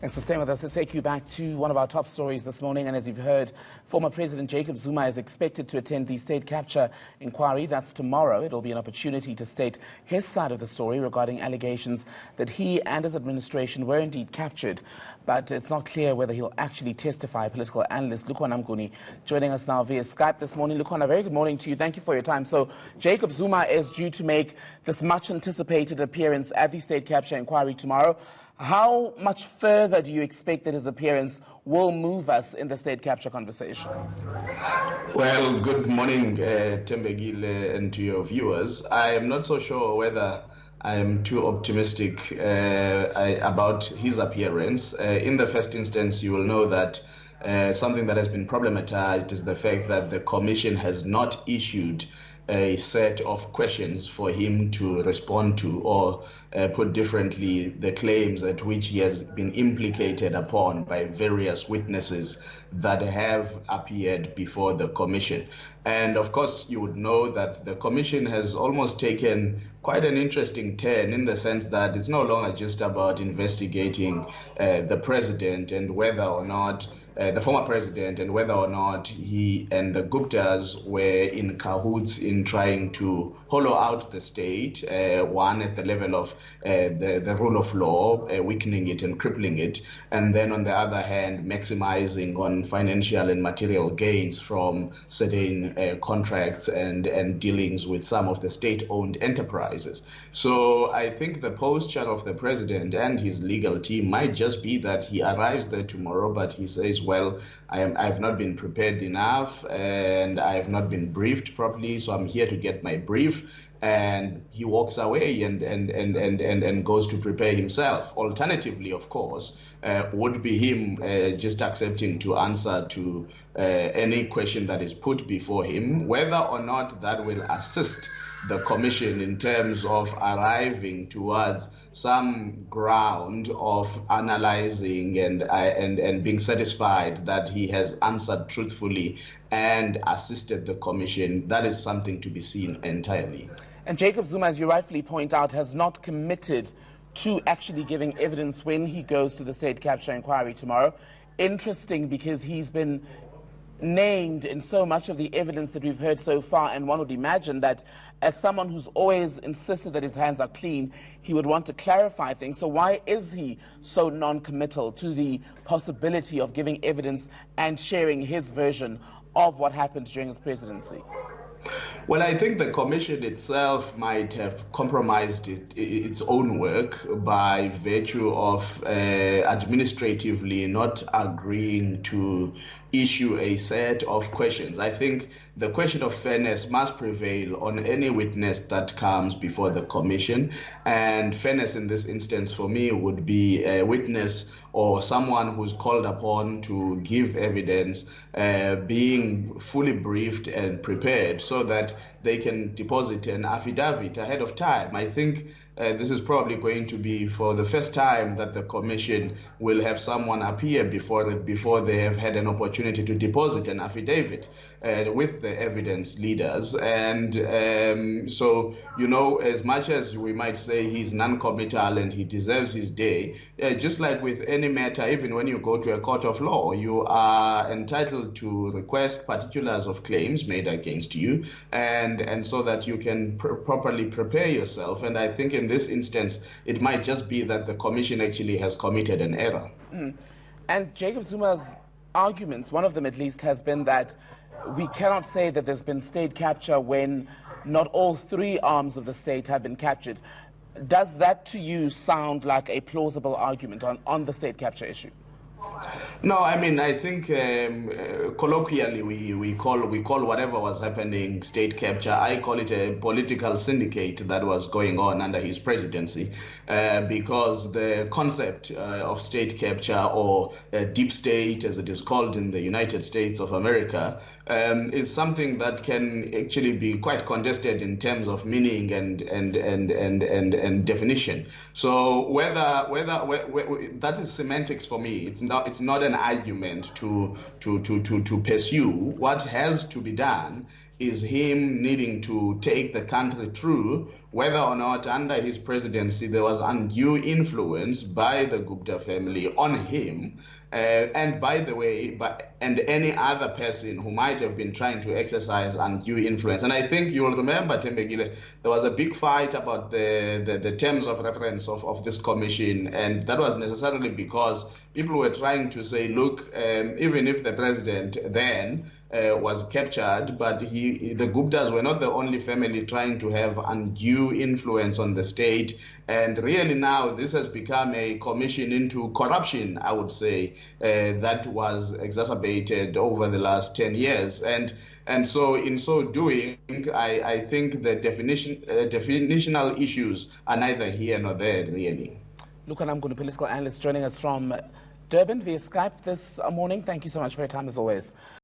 Thanks for staying with us. Let's take you back to one of our top stories this morning. And as you've heard, former President Jacob Zuma is expected to attend the state capture inquiry. That's tomorrow. It'll be an opportunity to state his side of the story regarding allegations that he and his administration were indeed captured. But it's not clear whether he'll actually testify. Political analyst Lukwana Mguni joining us now via Skype this morning. Lukwana, very good morning to you. Thank you for your time. So Jacob Zuma is due to make this much anticipated appearance at the state capture inquiry tomorrow. How much further do you expect that his appearance will move us in the state capture conversation? Well, good morning, Tembegile, and to your viewers. I am not so sure whether I am too optimistic about his appearance. In the first instance, you will know that something that has been problematized is the fact that the Commission has not issued a set of questions for him to respond to, or put differently, the claims at which he has been implicated upon by various witnesses that have appeared before the Commission. And of course, you would know that the Commission has almost taken quite an interesting turn, in the sense that it's no longer just about investigating the president and whether or not the former president, and whether or not he and the Guptas were in cahoots in trying to hollow out the state, one at the level of the rule of law, weakening it and crippling it, and then on the other hand, maximizing on financial and material gains from certain contracts and dealings with some of the state-owned enterprises. So I think the posture of the president and his legal team might just be that he arrives there tomorrow, but he says, well, I have not been prepared enough and I have not been briefed properly, so I'm here to get my brief. And he walks away and goes to prepare himself. Alternatively, of course, would be him just accepting to answer to any question that is put before him, whether or not that will assist the Commission in terms of arriving towards some ground of analyzing and being satisfied that he has answered truthfully and assisted the Commission. That is something to be seen entirely. And Jacob Zuma, as you rightfully point out, has not committed to actually giving evidence when he goes to the state capture inquiry tomorrow. Interesting, because he's been named in so much of the evidence that we've heard so far, and one would imagine that as someone who's always insisted that his hands are clean, he would want to clarify things. So why is he so non-committal to the possibility of giving evidence and sharing his version of what happened during his presidency? Well, I think the Commission itself might have compromised its own work by virtue of administratively not agreeing to issue a set of questions. I think the question of fairness must prevail on any witness that comes before the Commission. And fairness in this instance for me would be a witness or someone who's called upon to give evidence being fully briefed and prepared so that they can deposit an affidavit ahead of time. I think this is probably going to be for the first time that the Commission will have someone appear before they have had an opportunity to deposit an affidavit with the evidence leaders. And so, you know, as much as we might say he's non-committal and he deserves his day, just like with any matter, even when you go to a court of law, you are entitled to request particulars of claims made against you, and so that you can properly prepare yourself. And I think in this instance, it might just be that the Commission actually has committed an error. And Jacob Zuma's arguments, one of them at least, has been that we cannot say that there's been state capture when not all three arms of the state have been captured. Does that to you sound like a plausible argument on the state capture issue? No, I mean, I think colloquially we call whatever was happening state capture. I call it a political syndicate that was going on under his presidency, because the concept of state capture, or deep state as it is called in the United States of America, is something that can actually be quite contested in terms of meaning and definition. So whether that is semantics for me. It's not an argument to pursue. What has to be done is him needing to take the country through, whether or not under his presidency there was undue influence by the Gupta family on him, and by the way, and any other person who might have been trying to exercise undue influence. And I think you will remember, Tembegile, there was a big fight about the terms of reference of this commission, and that was necessarily because people were trying to say, look, even if the president then was captured, but the Guptas were not the only family trying to have undue influence on the state. And really now this has become a commission into corruption, I would say, that was exacerbated over the last 10 years. And so in so doing, I think the definitional issues are neither here nor there, really. Luka Namgunu, political analyst, joining us from Durban via Skype this morning. Thank you so much for your time, as always.